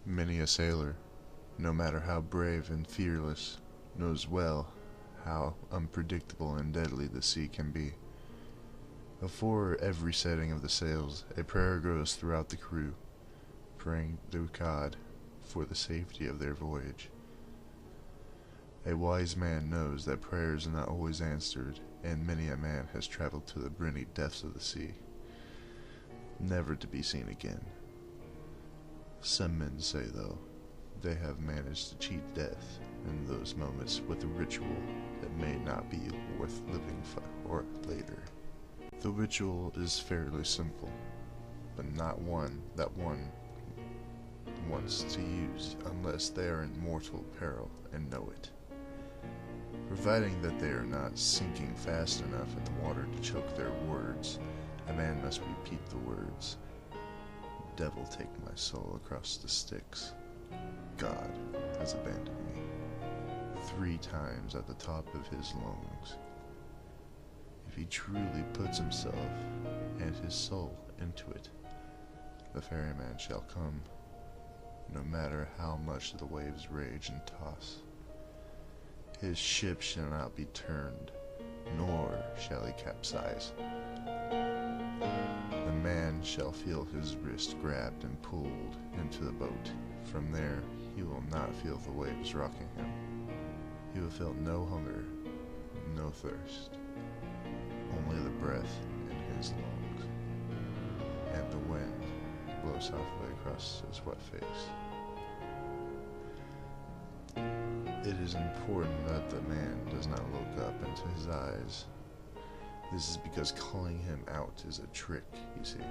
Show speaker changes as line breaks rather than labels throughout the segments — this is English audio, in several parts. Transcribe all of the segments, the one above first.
Many a sailor, no matter how brave and fearless, knows well how unpredictable and deadly the sea can be. Before every setting of the sails, a prayer goes throughout the crew, praying to God for the safety of their voyage. A wise man knows that prayers are not always answered, and many a man has traveled to the briny depths of the sea, never to be seen again. Some men say, though, they have managed to cheat death in those moments with a ritual that may not be worth living for later. The ritual is fairly simple, but not one that one wants to use unless they are in mortal peril and know it. Providing that they are not sinking fast enough in the water to choke their words, a man must repeat the words, "Devil take my soul across the Styx. God has abandoned me," 3 times at the top of his lungs. If he truly puts himself and his soul into it, the ferryman shall come, no matter how much the waves rage and toss. His ship shall not be turned, nor shall he capsize. The man shall feel his wrist grabbed and pulled into the boat. From there, he will not feel the waves rocking him. He will feel no hunger, no thirst, only the breath in his lungs, and the wind blow softly across his wet face. It is important that the man does not look up into his eyes. This is because calling him out is a trick, you see.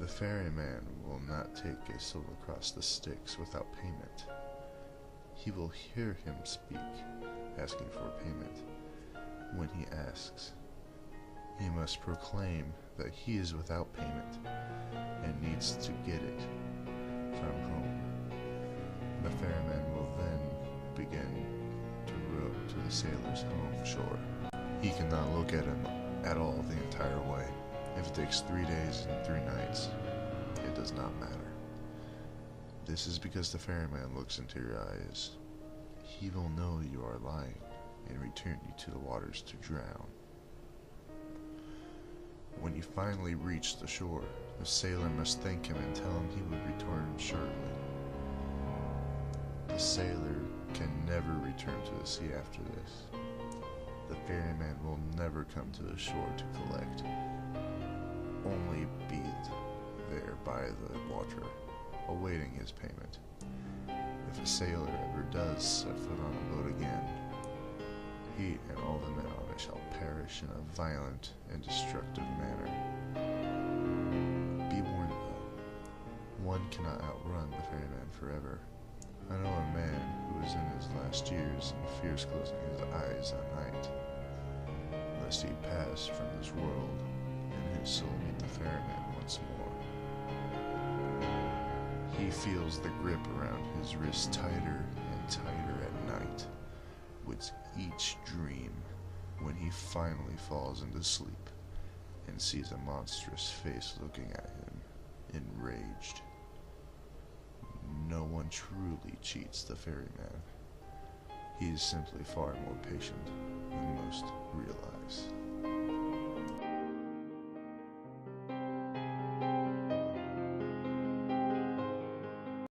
The ferryman will not take a soul across the Styx without payment. He will hear him speak, asking for payment. When he asks, he must proclaim that he is without payment and needs to get it from home. The ferryman will then begin to row to the sailor's home shore. He cannot look at him at all the entire way. If it takes 3 days and 3 nights, it does not matter. This is because the ferryman looks into your eyes. He will know you are lying and return you to the waters to drown. When you finally reach the shore, the sailor must thank him and tell him he will return shortly. The sailor can never return to the sea after this. The ferryman will never come to the shore to collect, only be there by the water, awaiting his payment. If a sailor ever does set foot on a boat again, he and all the men on it shall perish in a violent and destructive manner. Be warned though, one cannot outrun the ferryman forever. I know a man who is in his last years and fears closing his eyes at night, lest he pass from this world and his soul meet the ferryman once more. He feels the grip around his wrist tighter and tighter at night with each dream when he finally falls into sleep and sees a monstrous face looking at him, enraged. No one truly cheats the ferryman. He is simply far more patient than most realize.